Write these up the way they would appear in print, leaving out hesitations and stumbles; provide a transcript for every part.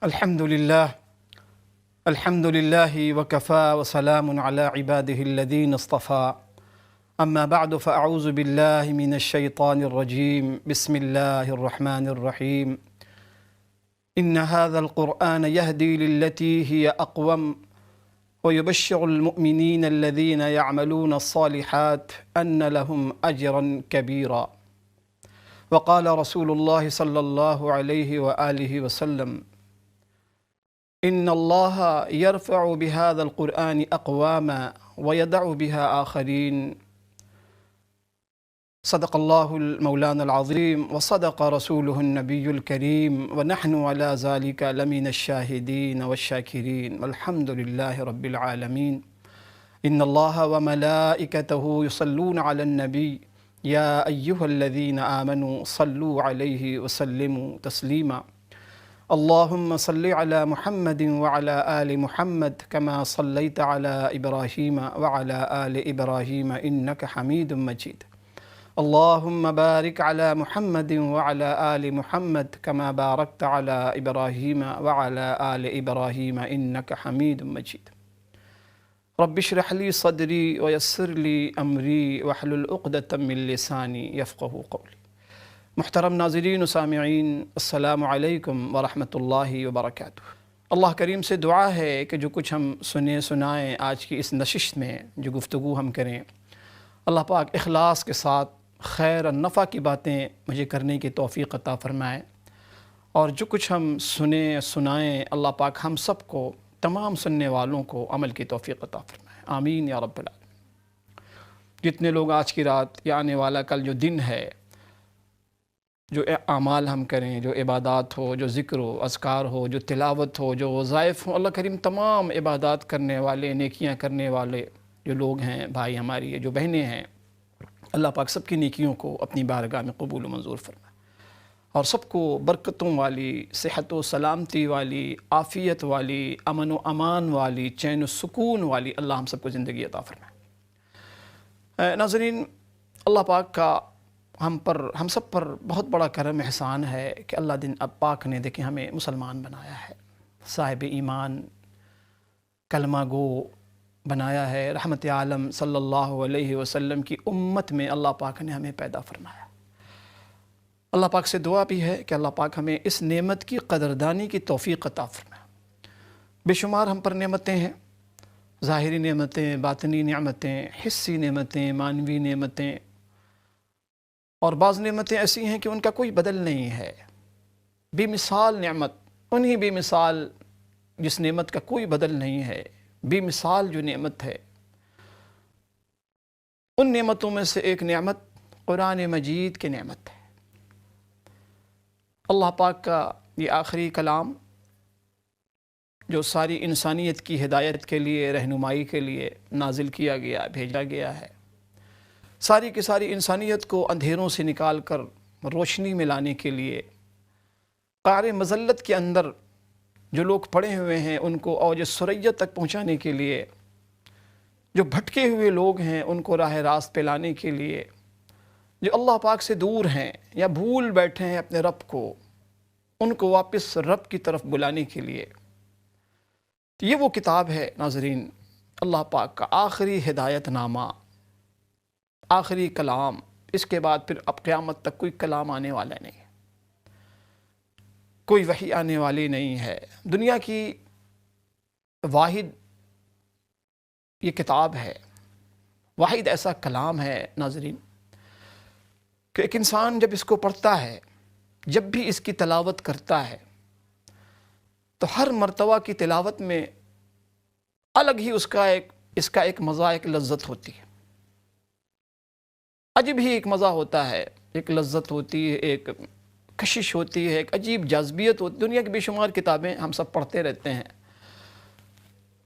الحمد لله وكفى وسلام على عباده الذين اصطفى أما بعد فأعوذ بالله من الشيطان الرجيم بسم الله الرحمن الرحيم إن هذا القرآن يهدي للتي هي أقوم ويبشر المؤمنين الذين يعملون الصالحات أن لهم أجرا كبيرا وقال رسول الله صلى الله عليه وآله وسلم إن الله يرفع بهذا القرآن أقواما ويدع بها آخرين صدق الله المولانا العظيم وصدق رسوله النبي الكريم ونحن على ذلك لمن الشاهدين والشاكرين والحمد لله رب العالمين إن الله وملائكته يصلون على النبي يا أيها الذين آمنوا صلوا عليه وسلموا تسليما اللهم صل على محمد وعلى آل محمد كما صليت على إبراهيم وعلى آل إبراهيم إنك حميد مجيد اللهم بارك على محمد وعلى آل محمد كما باركت على إبراهيم وعلى آل إبراهيم إنك حميد مجيد رب اشرح لي صدري ويسر لي أمري واحلل عقدة من لساني يفقهوا قولي. محترم ناظرین و سامعین، السلام علیکم ورحمۃ اللہ وبرکاتہ۔ اللہ کریم سے دعا ہے کہ جو کچھ ہم سنائیں آج کی اس نشست میں، جو گفتگو ہم کریں، اللہ پاک اخلاص کے ساتھ خیر اور نفع کی باتیں مجھے کرنے کی توفیق عطا فرمائے، اور جو کچھ ہم سنائیں اللہ پاک ہم سب کو، تمام سننے والوں کو عمل کی توفیق عطا فرمائے، آمین یا رب العالمین۔ جتنے لوگ آج کی رات یا آنے والا کل جو دن ہے، جو اعمال ہم کریں، جو عبادات ہو، جو ذکر و اذکار ہو، جو تلاوت ہو، جو وظائف ہوں، اللہ کریم تمام عبادات کرنے والے، نیکیاں کرنے والے جو لوگ ہیں، بھائی ہماری جو بہنیں ہیں، اللہ پاک سب کی نیکیوں کو اپنی بارگاہ میں قبول و منظور فرمائے، اور سب کو برکتوں والی، صحت و سلامتی والی، عافیت والی، امن و امان والی، چین و سکون والی اللہ ہم سب کو زندگی عطا فرمائے۔ ناظرین، اللہ پاک کا ہم سب پر بہت بڑا کرم احسان ہے کہ اللہ دن اب پاک نے دیکھیں ہمیں مسلمان بنایا ہے، صاحب ایمان کلمہ گو بنایا ہے، رحمت عالم صلی اللہ علیہ وسلم کی امت میں اللہ پاک نے ہمیں پیدا فرمایا۔ اللہ پاک سے دعا بھی ہے کہ اللہ پاک ہمیں اس نعمت کی قدردانی کی توفیق عطا فرمائے۔ بے شمار ہم پر نعمتیں ہیں، ظاہری نعمتیں، باطنی نعمتیں، حسی نعمتیں، معنوی نعمتیں، اور بعض نعمتیں ایسی ہیں کہ ان کا کوئی بدل نہیں ہے۔ بے مثال نعمت، انہی بے مثال جس نعمت کا کوئی بدل نہیں ہے، بے مثال جو نعمت ہے، ان نعمتوں میں سے ایک نعمت قرآن مجید کی نعمت ہے۔ اللہ پاک کا یہ آخری کلام جو ساری انسانیت کی ہدایت کے لیے، رہنمائی کے لیے نازل کیا گیا، بھیجا گیا ہے، ساری کی ساری انسانیت کو اندھیروں سے نکال کر روشنی میں لانے کے لیے، قعر مذلت کے اندر جو لوگ پڑے ہوئے ہیں ان کو اوج ثریت تک پہنچانے کے لیے، جو بھٹکے ہوئے لوگ ہیں ان کو راہ راست پہ لانے کے لیے، جو اللہ پاک سے دور ہیں یا بھول بیٹھے ہیں اپنے رب کو، ان کو واپس رب کی طرف بلانے کے لیے، یہ وہ کتاب ہے ناظرین، اللہ پاک کا آخری ہدایت نامہ، آخری کلام۔ اس کے بعد پھر اب قیامت تک کوئی کلام آنے والا نہیں، کوئی وحی آنے والی نہیں ہے۔ دنیا کی واحد یہ کتاب ہے، واحد ایسا کلام ہے ناظرین کہ ایک انسان جب اس کو پڑھتا ہے، جب بھی اس کی تلاوت کرتا ہے، تو ہر مرتبہ کی تلاوت میں الگ ہی اس کا ایک مزہ، ایک لذت ہوتی ہے، عجیب ہی ایک مزہ ہوتا ہے، ایک لذت ہوتی ہے، ایک کشش ہوتی ہے، ایک عجیب جاذبیت ہوتی ہے۔ دنیا کی بے شمار کتابیں ہم سب پڑھتے رہتے ہیں،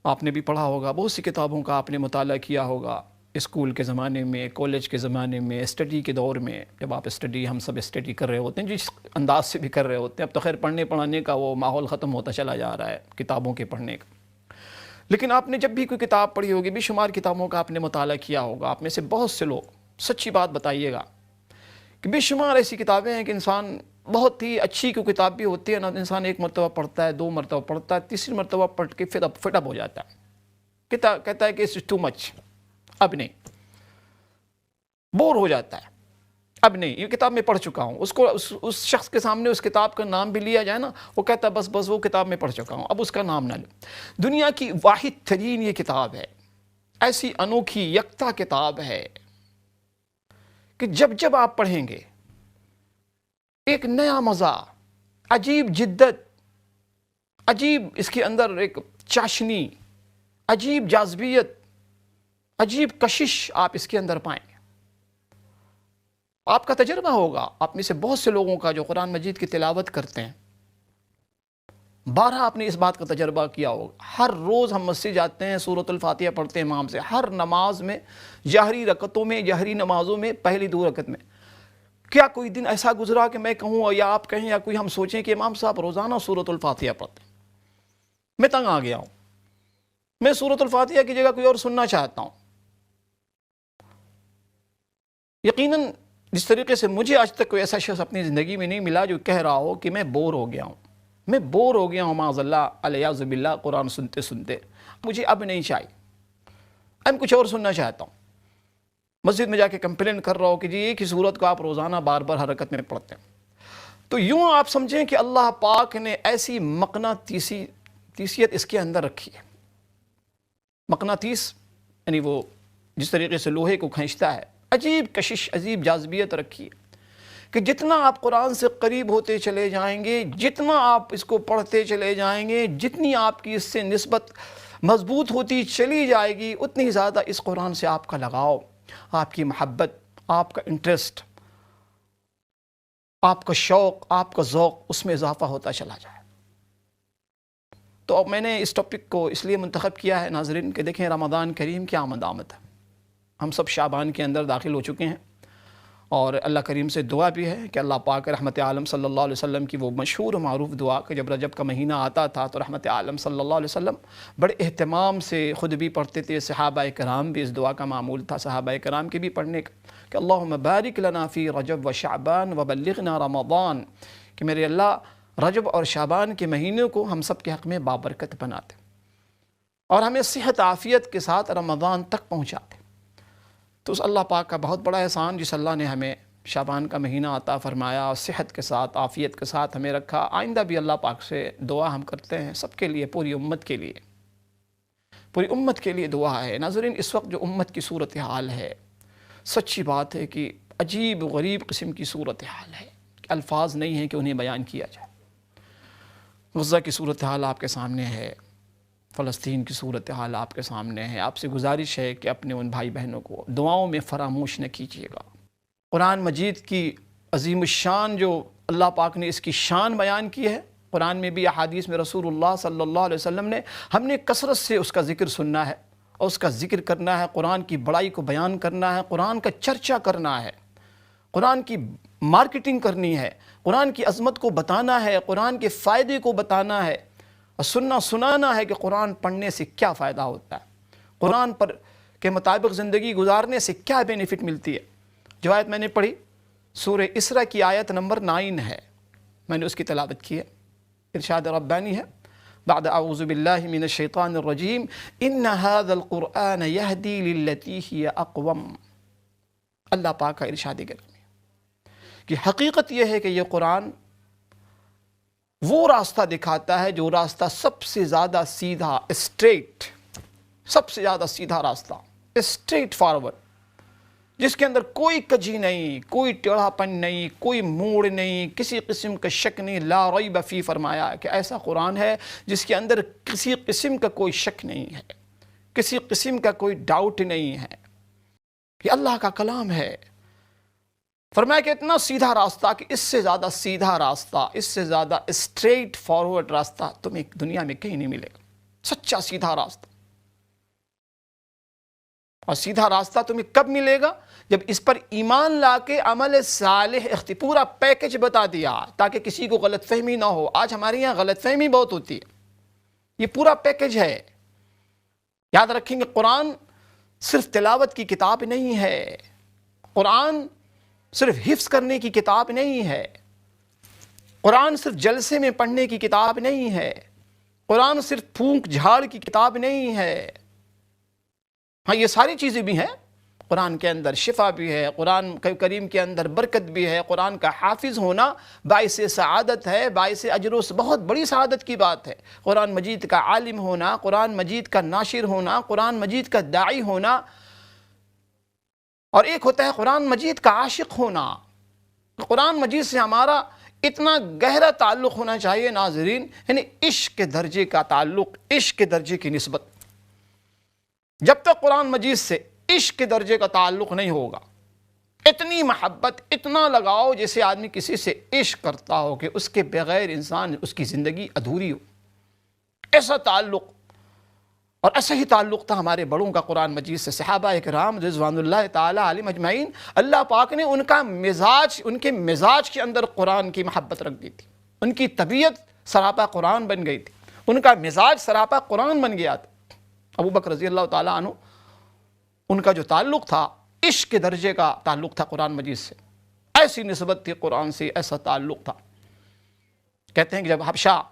آپ نے بھی پڑھا ہوگا، بہت سی کتابوں کا آپ نے مطالعہ کیا ہوگا، اسکول کے زمانے میں، کالج کے زمانے میں، اسٹڈی کے دور میں، جب آپ ہم سب اسٹڈی کر رہے ہوتے ہیں، جس انداز سے بھی کر رہے ہوتے ہیں۔ اب تو خیر پڑھنے پڑھانے کا وہ ماحول ختم ہوتا چلا جا رہا ہے، کتابوں کے پڑھنے کا، لیکن آپ نے جب بھی کوئی کتاب پڑھی ہوگی، بے شمار کتابوں کا آپ نے مطالعہ کیا ہوگا، آپ میں سے بہت سے لوگ سچی بات بتائیے گا کہ بے شمار ایسی کتابیں ہیں کہ انسان بہت ہی اچھی کوئی کتاب بھی ہوتی ہے نا، انسان ایک مرتبہ پڑھتا ہے، 2 مرتبہ پڑھتا ہے، تیسری مرتبہ پڑھ کے فٹ اپ ہو جاتا ہے، کہتا ہے کہ اس ٹو مچ، اب نہیں، بور ہو جاتا ہے، اب نہیں، یہ کتاب میں پڑھ چکا ہوں۔ اس کو اس شخص کے سامنے اس کتاب کا نام بھی لیا جائے نا، وہ کہتا ہے بس وہ کتاب میں پڑھ چکا ہوں، اب اس کا نام نہ لو۔ دنیا کی واحد ترین یہ کتاب ہے، ایسی انوکھی یکتا کتاب ہے کہ جب آپ پڑھیں گے ایک نیا مزہ، عجیب جدت، عجیب اس کے اندر ایک چاشنی، عجیب جاذبیت، عجیب کشش آپ اس کے اندر پائیں گے۔ آپ کا تجربہ ہوگا، آپ میں سے بہت سے لوگوں کا جو قرآن مجید کی تلاوت کرتے ہیں، بارہا آپ نے اس بات کا تجربہ کیا ہوگا۔ ہر روز ہم مسجد جاتے ہیں، سورۃ الفاتحہ پڑھتے ہیں امام سے، ہر نماز میں، جہری رکعتوں میں، جہری نمازوں میں، پہلی 2 رکعت میں۔ کیا کوئی دن ایسا گزرا کہ میں کہوں یا آپ کہیں یا کوئی ہم سوچیں کہ امام صاحب روزانہ سورۃ الفاتحہ پڑھتے ہیں؟ میں تنگ آ گیا ہوں، میں سورۃ الفاتحہ کی جگہ کوئی اور سننا چاہتا ہوں۔ یقیناً جس طریقے سے مجھے آج تک کوئی ایسا شخص اپنی زندگی میں نہیں ملا جو کہہ رہا ہو کہ میں بور ہو گیا ہوں، میں بور ہو گیا ہوں معاذ اللہ علیہ باللہ قرآن سنتے سنتے، مجھے اب نہیں چاہیے، اب کچھ اور سننا چاہتا ہوں۔ مسجد میں جا کے کمپلین کر رہا ہو کہ جی ایک ہی سورت کو آپ روزانہ بار بار حرکت میں پڑھتے ہیں، تو یوں آپ سمجھیں کہ اللہ پاک نے ایسی مقناطیسیت اس کے اندر رکھی ہے۔ مقناطیس یعنی وہ جس طریقے سے لوہے کو کھینچتا ہے، عجیب کشش، عجیب جاذبیت رکھی ہے کہ جتنا آپ قرآن سے قریب ہوتے چلے جائیں گے، جتنا آپ اس کو پڑھتے چلے جائیں گے، جتنی آپ کی اس سے نسبت مضبوط ہوتی چلی جائے گی، اتنی زیادہ اس قرآن سے آپ کا لگاؤ، آپ کی محبت، آپ کا انٹرسٹ، آپ کا شوق، آپ کا ذوق اس میں اضافہ ہوتا چلا جائے۔ تو اب میں نے اس ٹاپک کو اس لیے منتخب کیا ہے ناظرین کہ دیکھیں رمضان کریم کی آمد ہے، ہم سب شعبان کے اندر داخل ہو چکے ہیں، اور اللہ کریم سے دعا بھی ہے کہ اللہ پاک رحمت عالم صلی اللہ علیہ وسلم کی وہ مشہور و معروف دعا کہ جب رجب کا مہینہ آتا تھا تو رحمت عالم صلی اللہ علیہ وسلم بڑے اہتمام سے خود بھی پڑھتے تھے، صحابہ کرام بھی اس دعا کا معمول تھا صحابہ کرام کے بھی پڑھنے کا کہ اللہم بارک لنا فی رجب و شعبان وبلغنا رمضان، کہ میرے اللہ رجب اور شعبان کے مہینوں کو ہم سب کے حق میں بابرکت بناتے اور ہمیں صحت عافیت کے ساتھ رمضان تک پہنچاتے۔ تو اس اللہ پاک کا بہت بڑا احسان جس اللہ نے ہمیں شعبان کا مہینہ عطا فرمایا اور صحت کے ساتھ، عافیت کے ساتھ ہمیں رکھا۔ آئندہ بھی اللہ پاک سے دعا ہم کرتے ہیں سب کے لیے، پوری امت کے لیے، پوری امت کے لیے دعا ہے۔ ناظرین اس وقت جو امت کی صورتحال ہے، سچی بات ہے کہ عجیب غریب قسم کی صورتحال ہے کہ الفاظ نہیں ہیں کہ انہیں بیان کیا جائے۔ غزہ کی صورتحال آپ کے سامنے ہے، فلسطین کی صورتحال آپ کے سامنے ہے۔ آپ سے گزارش ہے کہ اپنے ان بھائی بہنوں کو دعاؤں میں فراموش نہ کیجیے گا۔ قرآن مجید کی عظیم الشان جو اللہ پاک نے اس کی شان بیان کی ہے، قرآن میں بھی احادیث میں رسول اللہ صلی اللہ علیہ وسلم نے، ہم نے کثرت سے اس کا ذکر سننا ہے اور اس کا ذکر کرنا ہے، قرآن کی بڑائی کو بیان کرنا ہے، قرآن کا چرچا کرنا ہے، قرآن کی مارکیٹنگ کرنی ہے، قرآن کی عظمت کو بتانا ہے، قرآن کے فائدے کو بتانا ہے اور سنانا ہے کہ قرآن پڑھنے سے کیا فائدہ ہوتا ہے، قرآن پر کے مطابق زندگی گزارنے سے کیا بینیفٹ ملتی ہے۔ جو آیت میں نے پڑھی سورہ اسراء کی آیت نمبر 9 ہے، میں نے اس کی تلاوت کی ہے، ارشاد ربانی ہے بعد اعوذ باللہ من الشیطان الرجیم ان هذا القرآن یہدی للتی ہی اقوم۔ اللہ پاک کا ارشاد گرامی کہ حقیقت یہ ہے کہ یہ قرآن وہ راستہ دکھاتا ہے جو راستہ سب سے زیادہ سیدھا، اسٹریٹ، سب سے زیادہ سیدھا راستہ، اسٹریٹ فارورڈ، جس کے اندر کوئی کجی نہیں، کوئی ٹیڑھا پن نہیں، کوئی موڑ نہیں، کسی قسم کا شک نہیں۔ لا ریب فی فرمایا کہ ایسا قرآن ہے جس کے اندر کسی قسم کا کوئی شک نہیں ہے، کسی قسم کا کوئی ڈاؤٹ نہیں ہے، یہ اللہ کا کلام ہے۔ فرمایا کہ اتنا سیدھا راستہ کہ اس سے زیادہ سیدھا راستہ، اس سے زیادہ اسٹریٹ فارورڈ راستہ تمہیں دنیا میں کہیں نہیں ملے گا، سچا سیدھا راستہ۔ اور سیدھا راستہ تمہیں کب ملے گا؟ جب اس پر ایمان لا کے عمل صالح پورا پیکج بتا دیا تاکہ کسی کو غلط فہمی نہ ہو۔ آج ہمارے یہاں غلط فہمی بہت ہوتی ہے، یہ پورا پیکج ہے۔ یاد رکھیں گے قرآن صرف تلاوت کی کتاب نہیں ہے، قرآن صرف حفظ کرنے کی کتاب نہیں ہے، قرآن صرف جلسے میں پڑھنے کی کتاب نہیں ہے، قرآن صرف پھونک جھاڑ کی کتاب نہیں ہے۔ ہاں یہ ساری چیزیں بھی ہیں، قرآن کے اندر شفا بھی ہے، قرآن کریم کے اندر برکت بھی ہے، قرآن کا حافظ ہونا باعث سعادت ہے، باعث اجر و بہت بڑی سعادت کی بات ہے۔ قرآن مجید کا عالم ہونا، قرآن مجید کا ناشر ہونا، قرآن مجید کا داعی ہونا، اور ایک ہوتا ہے قرآن مجید کا عاشق ہونا۔ قرآن مجید سے ہمارا اتنا گہرا تعلق ہونا چاہیے ناظرین، یعنی عشق کے درجے کا تعلق، عشق کے درجے کی نسبت۔ جب تک قرآن مجید سے عشق کے درجے کا تعلق نہیں ہوگا، اتنی محبت، اتنا لگاؤ جیسے آدمی کسی سے عشق کرتا ہو کہ اس کے بغیر انسان اس کی زندگی ادھوری ہو، ایسا تعلق، اور ایسا ہی تعلق تھا ہمارے بڑوں کا قرآن مجید سے۔ صحابہ کرام رضوان اللہ تعالی علیہم اجمعین، اللہ پاک نے ان کا مزاج، ان کے مزاج کے اندر قرآن کی محبت رکھ دی تھی، ان کی طبیعت سراپا قرآن بن گئی تھی، ان کا مزاج سراپا قرآن بن گیا تھا۔ ابو بکر رضی اللہ تعالی عنہ، ان کا جو تعلق تھا عشق کے درجے کا تعلق تھا قرآن مجید سے، ایسی نسبت تھی قرآن سے، ایسا تعلق تھا۔ کہتے ہیں کہ جب حبشہ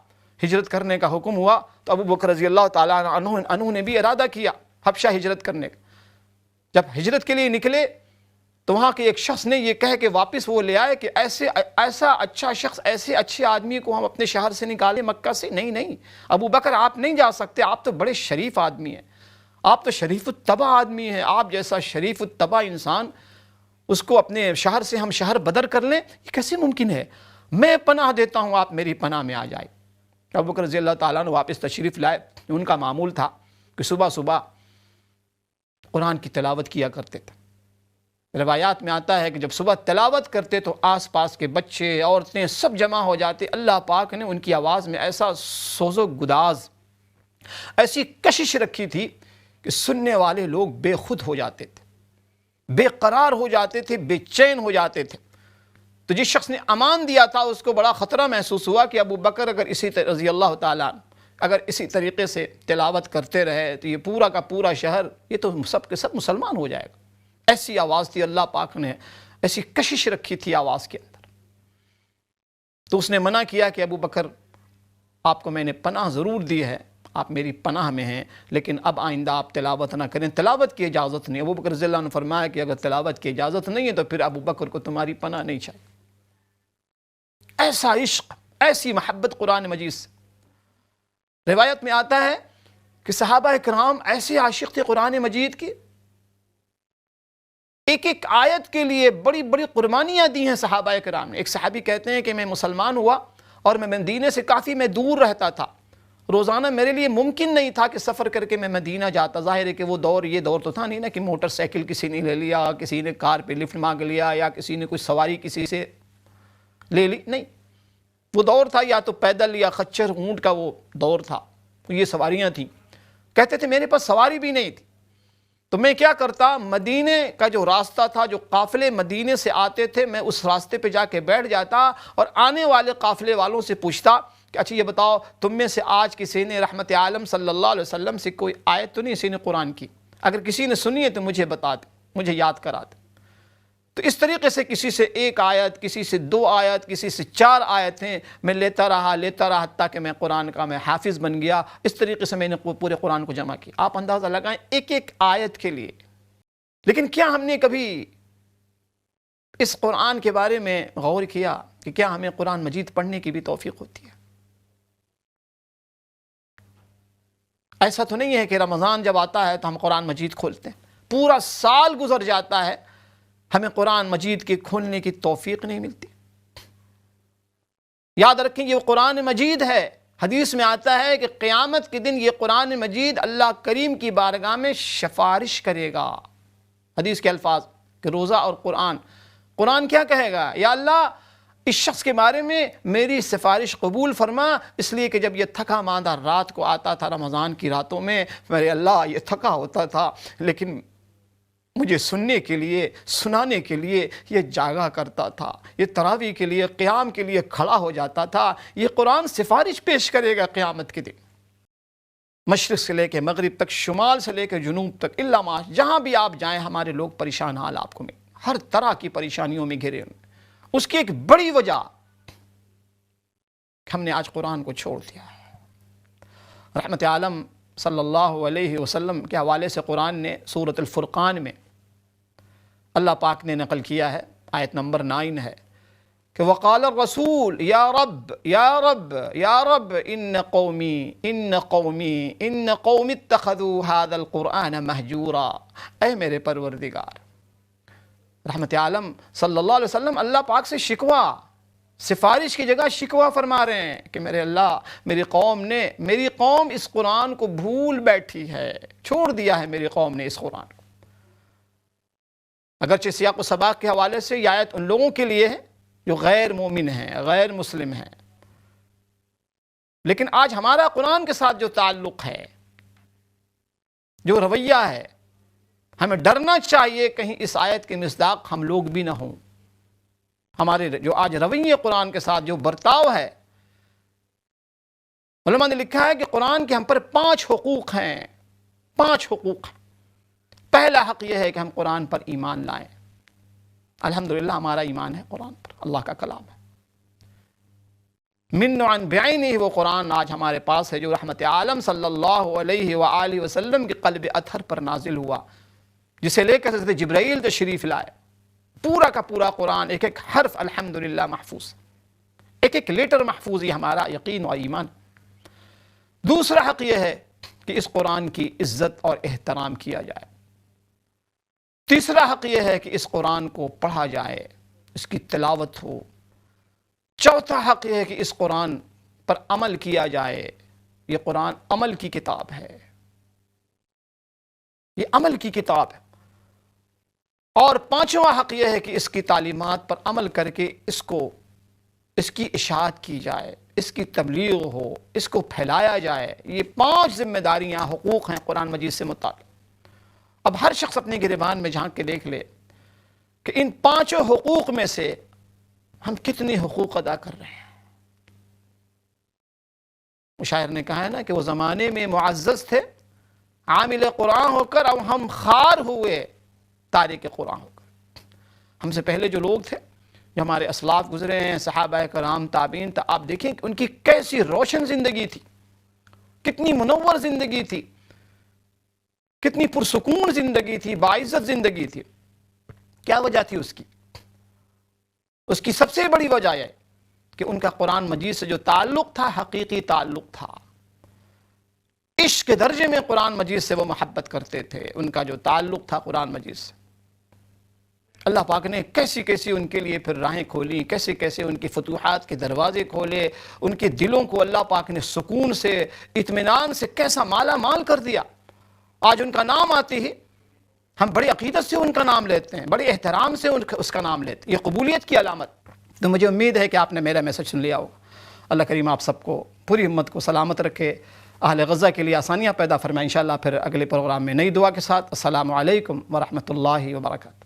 ہجرت کرنے کا حکم ہوا تو ابو بکر رضی اللہ تعالیٰ عنہ نے بھی ارادہ کیا حبشہ ہجرت کرنے کا۔ جب ہجرت کے لیے نکلے تو وہاں کے ایک شخص نے یہ کہہ کہ واپس وہ لے آئے کہ ایسا اچھا شخص، ایسے اچھے آدمی کو ہم اپنے شہر سے نکالیں، مکہ سے؟ نہیں ابو بکر آپ نہیں جا سکتے، آپ تو بڑے شریف آدمی ہیں، آپ تو شریف الطبع آدمی ہیں، آپ جیسا شریف الطبع انسان اس کو اپنے شہر سے ہم شہر بدر کر لیں، یہ کیسے ممکن ہے؟ میں پناہ دیتا ہوں، آپ میری پناہ میں آ جائے۔ ابو بکر رضی اللہ تعالیٰ نے واپس تشریف لائے۔ ان کا معمول تھا کہ صبح صبح قرآن کی تلاوت کیا کرتے تھے۔ روایات میں آتا ہے کہ جب صبح تلاوت کرتے تو آس پاس کے بچے، عورتیں سب جمع ہو جاتے۔ اللہ پاک نے ان کی آواز میں ایسا سوز و گداز، ایسی کشش رکھی تھی کہ سننے والے لوگ بے خود ہو جاتے تھے، بے قرار ہو جاتے تھے، بے چین ہو جاتے تھے۔ تو جس شخص نے امان دیا تھا اس کو بڑا خطرہ محسوس ہوا کہ ابو بکر اگر رضی اللہ تعالیٰ اگر اسی طریقے سے تلاوت کرتے رہے تو یہ پورا کا پورا شہر، یہ تو سب کے سب مسلمان ہو جائے گا۔ ایسی آواز تھی، اللہ پاک نے ایسی کشش رکھی تھی آواز کے اندر۔ تو اس نے منع کیا کہ ابو بکر، آپ کو میں نے پناہ ضرور دی ہے، آپ میری پناہ میں ہیں، لیکن اب آئندہ آپ تلاوت نہ کریں، تلاوت کی اجازت نہیں۔ ابو بکر رضی اللہ عنہ نے فرمایا کہ اگر تلاوت کی اجازت نہیں ہے تو پھر ابو بکر کو تمہاری پناہ نہیں چاہیے۔ ایسا عشق، ایسی محبت قرآن مجید سے۔ روایت میں آتا ہے کہ صحابہ کرام ایسے عاشق تھے قرآن مجید کی، ایک ایک آیت کے لیے بڑی بڑی قربانیاں دی ہیں صحابہ کرام نے۔ ایک صحابی کہتے ہیں کہ میں مسلمان ہوا اور میں مدینے سے کافی دور رہتا تھا، روزانہ میرے لیے ممکن نہیں تھا کہ سفر کر کے میں مدینہ جاتا۔ ظاہر ہے کہ وہ دور، یہ دور تو تھا نہیں نا کہ موٹر سائیکل کسی نے لے لیا، کسی نے کار پہ لفٹ مانگ لیا، یا کسی نے کوئی سواری کسی سے لے لی، نہیں، وہ دور تھا یا تو پیدل یا خچر اونٹ کا وہ دور تھا، یہ سواریاں تھیں۔ کہتے تھے میرے پاس سواری بھی نہیں تھی، تو میں کیا کرتا، مدینے کا جو راستہ تھا، جو قافلے مدینے سے آتے تھے، میں اس راستے پہ جا کے بیٹھ جاتا اور آنے والے قافلے والوں سے پوچھتا کہ اچھا یہ بتاؤ تم میں سے آج کسی نے رحمت عالم صلی اللہ علیہ وسلم سے کوئی آیت تو نہیں کسی نے قرآن کی؟ اگر کسی نے سنی ہے تو مجھے بتا دے، مجھے یاد کرا دے۔ تو اس طریقے سے کسی سے ایک آیت، کسی سے دو آیت، کسی سے 4 آیتیں میں لیتا رہا حتیٰ کہ میں قرآن کا میں حافظ بن گیا۔ اس طریقے سے میں نے پورے قرآن کو جمع کیا۔ آپ اندازہ لگائیں ایک ایک آیت کے لیے۔ لیکن کیا ہم نے کبھی اس قرآن کے بارے میں غور کیا کہ کیا ہمیں قرآن مجید پڑھنے کی بھی توفیق ہوتی ہے؟ ایسا تو نہیں ہے کہ رمضان جب آتا ہے تو ہم قرآن مجید کھولتے ہیں، پورا سال گزر جاتا ہے ہمیں قرآن مجید کے کھولنے کی توفیق نہیں ملتی۔ یاد رکھیں یہ قرآن مجید ہے، حدیث میں آتا ہے کہ قیامت کے دن یہ قرآن مجید اللہ کریم کی بارگاہ میں سفارش کرے گا۔ حدیث کے الفاظ کہ روزہ اور قرآن کیا کہے گا؟ یا اللہ اس شخص کے بارے میں میری سفارش قبول فرما، اس لیے کہ جب یہ تھکا ماندہ رات کو آتا تھا رمضان کی راتوں میں، میرے اللہ یہ تھکا ہوتا تھا لیکن مجھے سننے کے لیے، سنانے کے لیے یہ جاگا کرتا تھا، یہ تراویح کے لیے، قیام کے لیے کھڑا ہو جاتا تھا۔ یہ قرآن سفارش پیش کرے گا قیامت کے دن، مشرق سے لے کے مغرب تک، شمال سے لے کے جنوب تک، الا ما، جہاں بھی آپ جائیں ہمارے لوگ پریشان حال آپ کو ملیں، ہر طرح کی پریشانیوں میں گھرے ہوئے۔ اس کی ایک بڑی وجہ ہم نے آج قرآن کو چھوڑ دیا ہے۔ رحمت عالم صلی اللہ علیہ وسلم کے حوالے سے قرآن نے سورۃ الفرقان میں اللہ پاک نے نقل کیا ہے، آیت نمبر 9 ہے کہ وقال الرسول یا رب یا رب یا رب ان قومی اتخذوا هذا القرآن مہجورا۔ اے میرے پروردگار، رحمت عالم صلی اللہ علیہ وسلم اللہ پاک سے شکوہ، سفارش کی جگہ شکوہ فرما رہے ہیں کہ میرے اللہ، میری قوم اس قرآن کو بھول بیٹھی ہے، چھوڑ دیا ہے میری قوم نے اس قرآن کو۔ اگرچہ سیاق و سباق کے حوالے سے یہ آیت ان لوگوں کے لیے ہے جو غیر مومن ہیں، غیر مسلم ہیں، لیکن آج ہمارا قرآن کے ساتھ جو تعلق ہے، جو رویہ ہے، ہمیں ڈرنا چاہیے کہیں اس آیت کے مصداق ہم لوگ بھی نہ ہوں۔ ہمارے جو آج رویہ قرآن کے ساتھ جو برتاؤ ہے، علماء نے لکھا ہے کہ قرآن کے ہم پر 5 حقوق ہیں، 5 حقوق ہیں۔ پہلا حق یہ ہے کہ ہم قرآن پر ایمان لائیں۔ الحمدللہ ہمارا ایمان ہے قرآن پر، اللہ کا کلام ہے۔ من عن بعینہ، وہ قرآن آج ہمارے پاس ہے جو رحمت عالم صلی اللہ علیہ وآلہ وسلم کے قلب اطہر پر نازل ہوا، جسے لے کر حضرت جبرائیل تشریف لائے۔ پورا کا پورا قرآن، ایک ایک حرف الحمدللہ محفوظ، ایک ایک لیٹر محفوظ، یہ ہمارا یقین و ایمان۔ دوسرا حق یہ ہے کہ اس قرآن کی عزت اور احترام کیا جائے۔ تیسرا حق یہ ہے کہ اس قرآن کو پڑھا جائے، اس کی تلاوت ہو۔ چوتھا حق یہ ہے کہ اس قرآن پر عمل کیا جائے، یہ قرآن عمل کی کتاب ہے، یہ عمل کی کتاب ہے۔ اور پانچواں حق یہ ہے کہ اس کی تعلیمات پر عمل کر کے اس کی اشاعت کی جائے، اس کی تبلیغ ہو، اس کو پھیلایا جائے۔ یہ 5 ذمہ داریاں، حقوق ہیں قرآن مجید سے متعلق۔ اب ہر شخص اپنے گریبان میں جھانک کے دیکھ لے کہ ان 5 حقوق میں سے ہم کتنے حقوق ادا کر رہے ہیں۔ شاعر نے کہا ہے نا کہ وہ زمانے میں معزز تھے عامل قرآن ہو کر، اب ہم خار ہوئے تارک قرآن ہو کر۔ ہم سے پہلے جو لوگ تھے، جو ہمارے اسلاف گزرے ہیں، صحابہ کرام، تابعین، آپ دیکھیں کہ ان کی کیسی روشن زندگی تھی، کتنی منور زندگی تھی، کتنی پرسکون زندگی تھی، باعزت زندگی تھی۔ کیا وجہ تھی اس کی سب سے بڑی وجہ ہے کہ ان کا قرآن مجید سے جو تعلق تھا، حقیقی تعلق تھا۔ عشق کے درجے میں قرآن مجید سے وہ محبت کرتے تھے، ان کا جو تعلق تھا قرآن مجید سے۔ اللہ پاک نے کیسی کیسی ان کے لیے پھر راہیں کھولی، کیسے کیسے ان کی فتوحات کے دروازے کھولے، ان کے دلوں کو اللہ پاک نے سکون سے، اطمینان سے کیسا مالا مال کر دیا۔ آج ان کا نام آتی ہی ہم بڑی عقیدت سے ان کا نام لیتے ہیں، بڑے احترام سے اس کا نام لیتے ہیں، یہ قبولیت کی علامت۔ تو مجھے امید ہے کہ آپ نے میرا میسج سن لیا ہوگا۔ اللہ کریم آپ سب کو، پوری امت کو سلامت رکھے، اہل غزہ کے لیے آسانیاں پیدا فرمائے۔ انشاءاللہ پھر اگلے پروگرام میں نئی دعا کے ساتھ۔ السلام علیکم ورحمۃ اللہ وبرکاتہ۔